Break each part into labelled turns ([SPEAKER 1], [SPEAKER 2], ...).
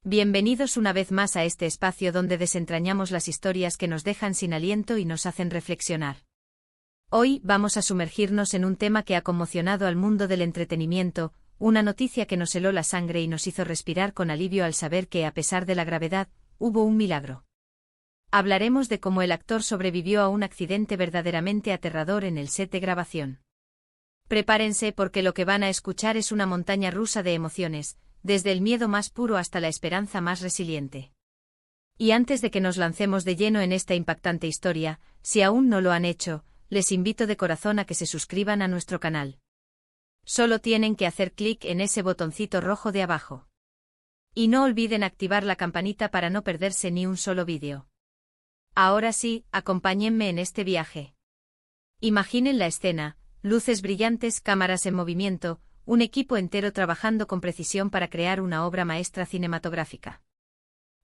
[SPEAKER 1] Bienvenidos una vez más a este espacio donde desentrañamos las historias que nos dejan sin aliento y nos hacen reflexionar. Hoy vamos a sumergirnos en un tema que ha conmocionado al mundo del entretenimiento, una noticia que nos heló la sangre y nos hizo respirar con alivio al saber que, a pesar de la gravedad, hubo un milagro. Hablaremos de cómo el actor sobrevivió a un accidente verdaderamente aterrador en el set de grabación. Prepárense porque lo que van a escuchar es una montaña rusa de emociones, desde el miedo más puro hasta la esperanza más resiliente. Y antes de que nos lancemos de lleno en esta impactante historia, si aún no lo han hecho, les invito de corazón a que se suscriban a nuestro canal. Solo tienen que hacer clic en ese botoncito rojo de abajo. Y no olviden activar la campanita para no perderse ni un solo vídeo. Ahora sí, acompáñenme en este viaje. Imaginen la escena: luces brillantes, cámaras en movimiento, un equipo entero trabajando con precisión para crear una obra maestra cinematográfica.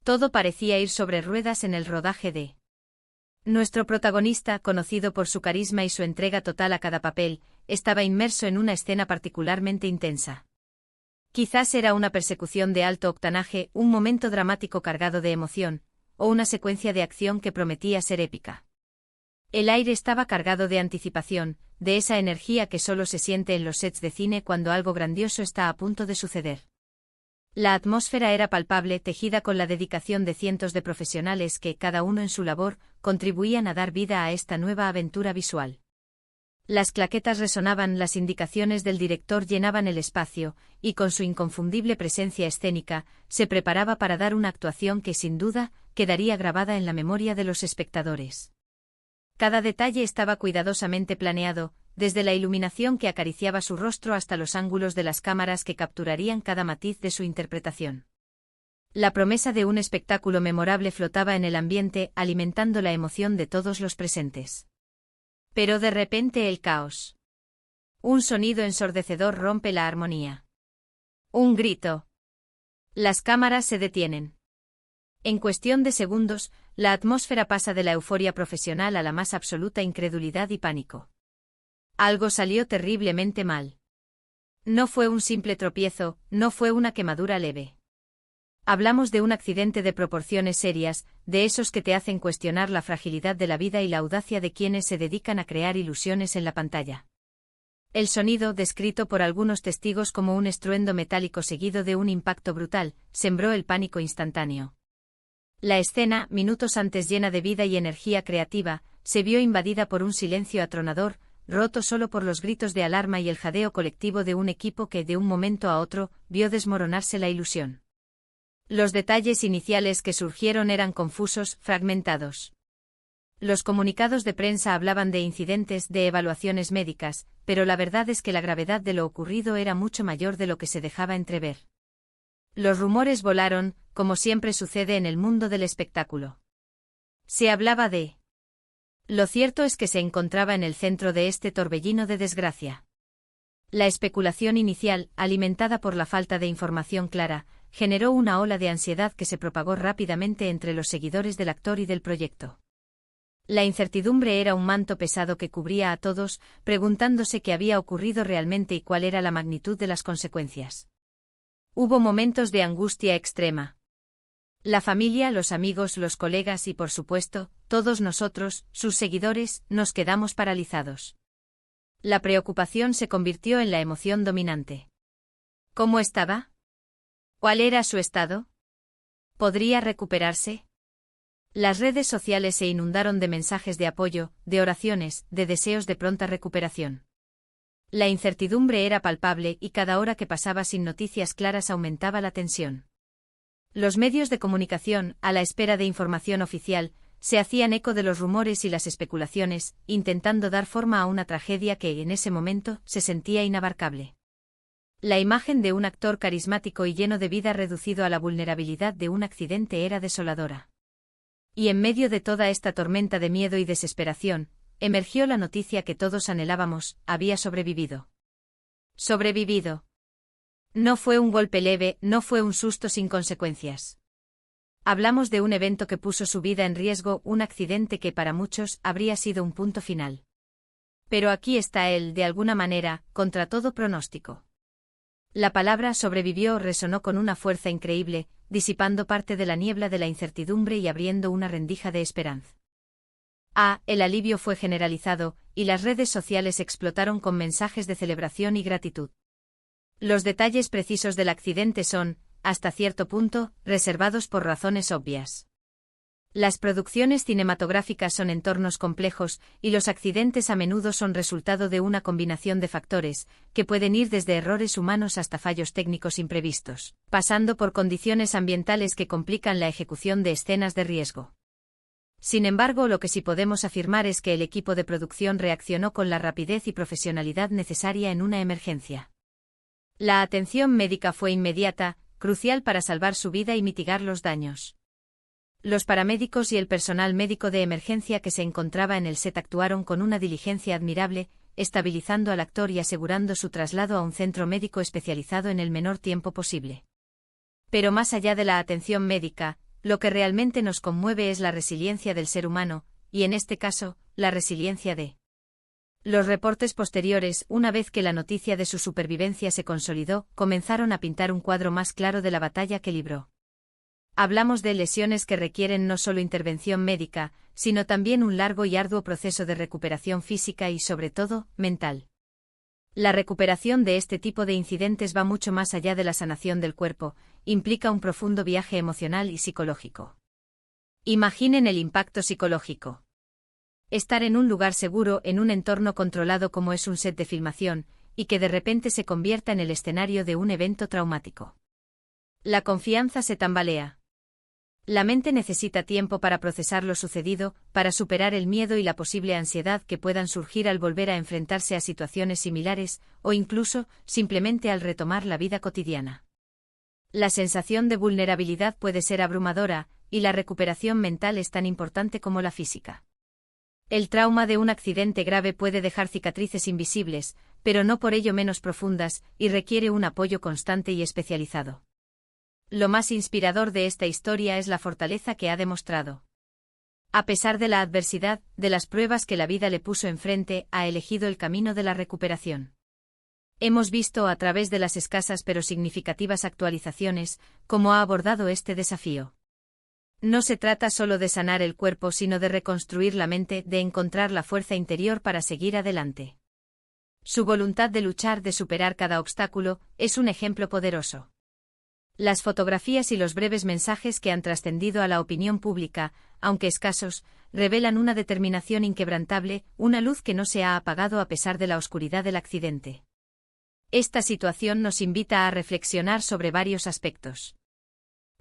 [SPEAKER 1] Todo parecía ir sobre ruedas en el rodaje de nuestro protagonista, conocido por su carisma y su entrega total a cada papel, estaba inmerso en una escena particularmente intensa. Quizás era una persecución de alto octanaje, un momento dramático cargado de emoción, o una secuencia de acción que prometía ser épica. El aire estaba cargado de anticipación, de esa energía que solo se siente en los sets de cine cuando algo grandioso está a punto de suceder. La atmósfera era palpable, tejida con la dedicación de cientos de profesionales que, cada uno en su labor, contribuían a dar vida a esta nueva aventura visual. Las claquetas resonaban, las indicaciones del director llenaban el espacio, y con su inconfundible presencia escénica, se preparaba para dar una actuación que, sin duda, quedaría grabada en la memoria de los espectadores. Cada detalle estaba cuidadosamente planeado, desde la iluminación que acariciaba su rostro hasta los ángulos de las cámaras que capturarían cada matiz de su interpretación. La promesa de un espectáculo memorable flotaba en el ambiente, alimentando la emoción de todos los presentes. Pero de repente el caos. Un sonido ensordecedor rompe la armonía. Un grito. Las cámaras se detienen. En cuestión de segundos, la atmósfera pasa de la euforia profesional a la más absoluta incredulidad y pánico. Algo salió terriblemente mal. No fue un simple tropiezo, no fue una quemadura leve. Hablamos de un accidente de proporciones serias, de esos que te hacen cuestionar la fragilidad de la vida y la audacia de quienes se dedican a crear ilusiones en la pantalla. El sonido, descrito por algunos testigos como un estruendo metálico seguido de un impacto brutal, sembró el pánico instantáneo. La escena, minutos antes llena de vida y energía creativa, se vio invadida por un silencio atronador, roto solo por los gritos de alarma y el jadeo colectivo de un equipo que, de un momento a otro, vio desmoronarse la ilusión. Los detalles iniciales que surgieron eran confusos, fragmentados. Los comunicados de prensa hablaban de incidentes, de evaluaciones médicas, pero la verdad es que la gravedad de lo ocurrido era mucho mayor de lo que se dejaba entrever. Los rumores volaron, como siempre sucede en el mundo del espectáculo. Se hablaba de... Lo cierto es que se encontraba en el centro de este torbellino de desgracia. La especulación inicial, alimentada por la falta de información clara, generó una ola de ansiedad que se propagó rápidamente entre los seguidores del actor y del proyecto. La incertidumbre era un manto pesado que cubría a todos, preguntándose qué había ocurrido realmente y cuál era la magnitud de las consecuencias. Hubo momentos de angustia extrema. La familia, los amigos, los colegas y, por supuesto, todos nosotros, sus seguidores, nos quedamos paralizados. La preocupación se convirtió en la emoción dominante. ¿Cómo estaba? ¿Cuál era su estado? ¿Podría recuperarse? Las redes sociales se inundaron de mensajes de apoyo, de oraciones, de deseos de pronta recuperación. La incertidumbre era palpable y cada hora que pasaba sin noticias claras aumentaba la tensión. Los medios de comunicación, a la espera de información oficial, se hacían eco de los rumores y las especulaciones, intentando dar forma a una tragedia que, en ese momento, se sentía inabarcable. La imagen de un actor carismático y lleno de vida reducido a la vulnerabilidad de un accidente era desoladora. Y en medio de toda esta tormenta de miedo y desesperación, emergió la noticia que todos anhelábamos: había sobrevivido. Sobrevivido. No fue un golpe leve, no fue un susto sin consecuencias. Hablamos de un evento que puso su vida en riesgo, un accidente que para muchos habría sido un punto final. Pero aquí está él, de alguna manera, contra todo pronóstico. La palabra sobrevivió resonó con una fuerza increíble, disipando parte de la niebla de la incertidumbre y abriendo una rendija de esperanza. El alivio fue generalizado, y las redes sociales explotaron con mensajes de celebración y gratitud. Los detalles precisos del accidente son, hasta cierto punto, reservados por razones obvias. Las producciones cinematográficas son entornos complejos, y los accidentes a menudo son resultado de una combinación de factores, que pueden ir desde errores humanos hasta fallos técnicos imprevistos, pasando por condiciones ambientales que complican la ejecución de escenas de riesgo. Sin embargo, lo que sí podemos afirmar es que el equipo de producción reaccionó con la rapidez y profesionalidad necesaria en una emergencia. La atención médica fue inmediata, crucial para salvar su vida y mitigar los daños. Los paramédicos y el personal médico de emergencia que se encontraba en el set actuaron con una diligencia admirable, estabilizando al actor y asegurando su traslado a un centro médico especializado en el menor tiempo posible. Pero más allá de la atención médica, lo que realmente nos conmueve es la resiliencia del ser humano, y en este caso, la resiliencia de los reportes posteriores, una vez que la noticia de su supervivencia se consolidó, comenzaron a pintar un cuadro más claro de la batalla que libró. Hablamos de lesiones que requieren no solo intervención médica, sino también un largo y arduo proceso de recuperación física y, sobre todo, mental. La recuperación de este tipo de incidentes va mucho más allá de la sanación del cuerpo, implica un profundo viaje emocional y psicológico. Imaginen el impacto psicológico. Estar en un lugar seguro, en un entorno controlado como es un set de filmación, y que de repente se convierta en el escenario de un evento traumático. La confianza se tambalea. La mente necesita tiempo para procesar lo sucedido, para superar el miedo y la posible ansiedad que puedan surgir al volver a enfrentarse a situaciones similares, o incluso, simplemente al retomar la vida cotidiana. La sensación de vulnerabilidad puede ser abrumadora, y la recuperación mental es tan importante como la física. El trauma de un accidente grave puede dejar cicatrices invisibles, pero no por ello menos profundas, y requiere un apoyo constante y especializado. Lo más inspirador de esta historia es la fortaleza que ha demostrado. A pesar de la adversidad, de las pruebas que la vida le puso enfrente, ha elegido el camino de la recuperación. Hemos visto a través de las escasas pero significativas actualizaciones, cómo ha abordado este desafío. No se trata solo de sanar el cuerpo, sino de reconstruir la mente, de encontrar la fuerza interior para seguir adelante. Su voluntad de luchar, de superar cada obstáculo, es un ejemplo poderoso. Las fotografías y los breves mensajes que han trascendido a la opinión pública, aunque escasos, revelan una determinación inquebrantable, una luz que no se ha apagado a pesar de la oscuridad del accidente. Esta situación nos invita a reflexionar sobre varios aspectos.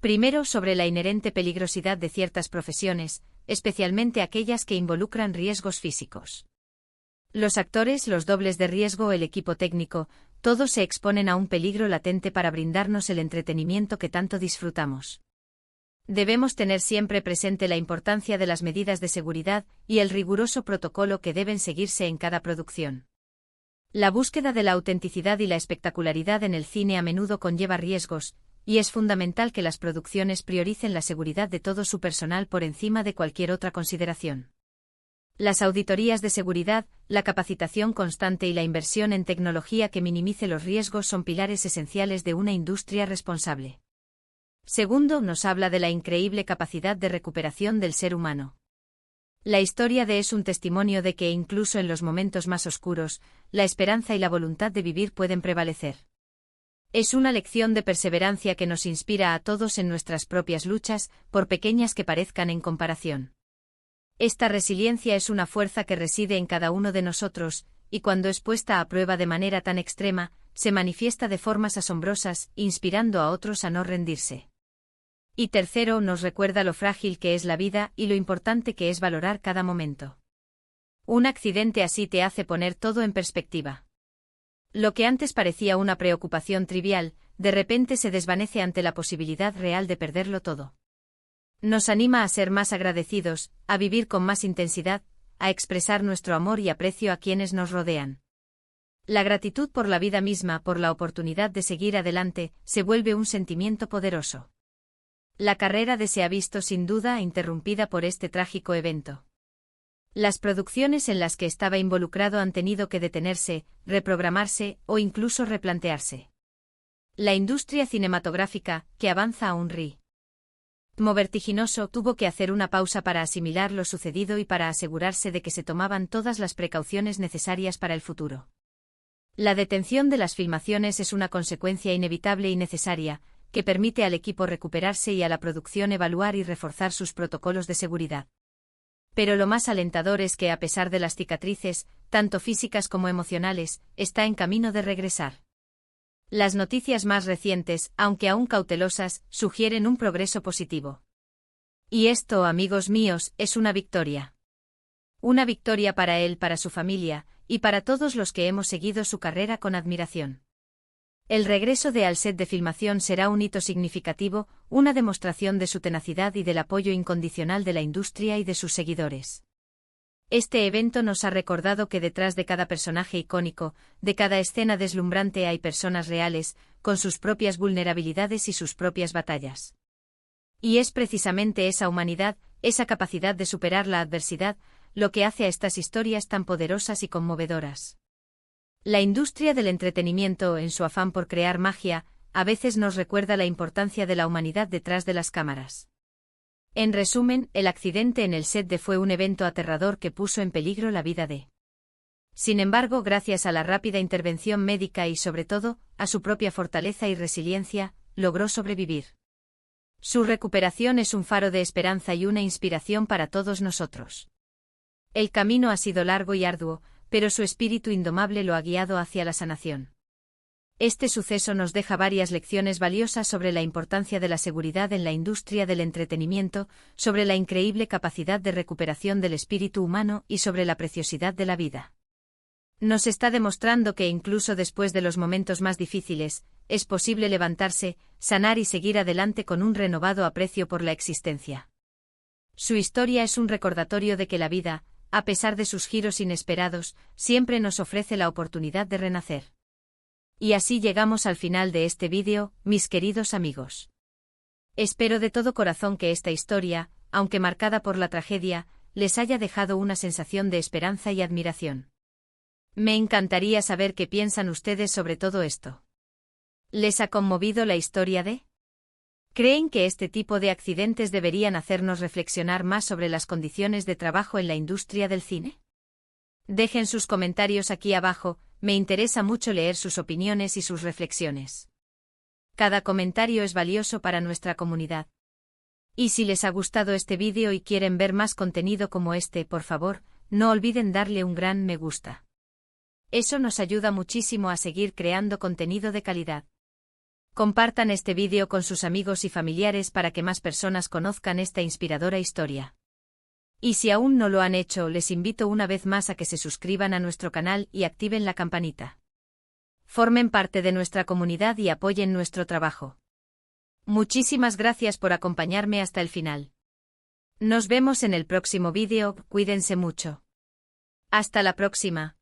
[SPEAKER 1] Primero, sobre la inherente peligrosidad de ciertas profesiones, especialmente aquellas que involucran riesgos físicos. Los actores, los dobles de riesgo, el equipo técnico, todos se exponen a un peligro latente para brindarnos el entretenimiento que tanto disfrutamos. Debemos tener siempre presente la importancia de las medidas de seguridad y el riguroso protocolo que deben seguirse en cada producción. La búsqueda de la autenticidad y la espectacularidad en el cine a menudo conlleva riesgos, y es fundamental que las producciones prioricen la seguridad de todo su personal por encima de cualquier otra consideración. Las auditorías de seguridad, la capacitación constante y la inversión en tecnología que minimice los riesgos son pilares esenciales de una industria responsable. Segundo, nos habla de la increíble capacidad de recuperación del ser humano. La historia es un testimonio de que incluso en los momentos más oscuros, la esperanza y la voluntad de vivir pueden prevalecer. Es una lección de perseverancia que nos inspira a todos en nuestras propias luchas, por pequeñas que parezcan en comparación. Esta resiliencia es una fuerza que reside en cada uno de nosotros, y cuando es puesta a prueba de manera tan extrema, se manifiesta de formas asombrosas, inspirando a otros a no rendirse. Y tercero, nos recuerda lo frágil que es la vida y lo importante que es valorar cada momento. Un accidente así te hace poner todo en perspectiva. Lo que antes parecía una preocupación trivial, de repente se desvanece ante la posibilidad real de perderlo todo. Nos anima a ser más agradecidos, a vivir con más intensidad, a expresar nuestro amor y aprecio a quienes nos rodean. La gratitud por la vida misma, por la oportunidad de seguir adelante, se vuelve un sentimiento poderoso. La carrera se ha visto sin duda interrumpida por este trágico evento. Las producciones en las que estaba involucrado han tenido que detenerse, reprogramarse o incluso replantearse. La industria cinematográfica, que avanza a un ritmo vertiginoso, tuvo que hacer una pausa para asimilar lo sucedido y para asegurarse de que se tomaban todas las precauciones necesarias para el futuro. La detención de las filmaciones es una consecuencia inevitable y necesaria, que permite al equipo recuperarse y a la producción evaluar y reforzar sus protocolos de seguridad. Pero lo más alentador es que, a pesar de las cicatrices, tanto físicas como emocionales, está en camino de regresar. Las noticias más recientes, aunque aún cautelosas, sugieren un progreso positivo. Y esto, amigos míos, es una victoria. Una victoria para él, para su familia, y para todos los que hemos seguido su carrera con admiración. El regreso al set de filmación será un hito significativo, una demostración de su tenacidad y del apoyo incondicional de la industria y de sus seguidores. Este evento nos ha recordado que detrás de cada personaje icónico, de cada escena deslumbrante hay personas reales, con sus propias vulnerabilidades y sus propias batallas. Y es precisamente esa humanidad, esa capacidad de superar la adversidad, lo que hace a estas historias tan poderosas y conmovedoras. La industria del entretenimiento, en su afán por crear magia, a veces nos recuerda la importancia de la humanidad detrás de las cámaras. En resumen, el accidente en el set fue un evento aterrador que puso en peligro la vida de. Sin embargo, gracias a la rápida intervención médica y sobre todo, a su propia fortaleza y resiliencia, logró sobrevivir. Su recuperación es un faro de esperanza y una inspiración para todos nosotros. El camino ha sido largo y arduo, pero su espíritu indomable lo ha guiado hacia la sanación. Este suceso nos deja varias lecciones valiosas sobre la importancia de la seguridad en la industria del entretenimiento, sobre la increíble capacidad de recuperación del espíritu humano y sobre la preciosidad de la vida. Nos está demostrando que incluso después de los momentos más difíciles, es posible levantarse, sanar y seguir adelante con un renovado aprecio por la existencia. Su historia es un recordatorio de que la vida, a pesar de sus giros inesperados, siempre nos ofrece la oportunidad de renacer. Y así llegamos al final de este vídeo, mis queridos amigos. Espero de todo corazón que esta historia, aunque marcada por la tragedia, les haya dejado una sensación de esperanza y admiración. Me encantaría saber qué piensan ustedes sobre todo esto. ¿Les ha conmovido la historia de? ¿Creen que este tipo de accidentes deberían hacernos reflexionar más sobre las condiciones de trabajo en la industria del cine? Dejen sus comentarios aquí abajo, me interesa mucho leer sus opiniones y sus reflexiones. Cada comentario es valioso para nuestra comunidad. Y si les ha gustado este vídeo y quieren ver más contenido como este, por favor, no olviden darle un gran me gusta. Eso nos ayuda muchísimo a seguir creando contenido de calidad. Compartan este vídeo con sus amigos y familiares para que más personas conozcan esta inspiradora historia. Y si aún no lo han hecho, les invito una vez más a que se suscriban a nuestro canal y activen la campanita. Formen parte de nuestra comunidad y apoyen nuestro trabajo. Muchísimas gracias por acompañarme hasta el final. Nos vemos en el próximo vídeo, cuídense mucho. Hasta la próxima.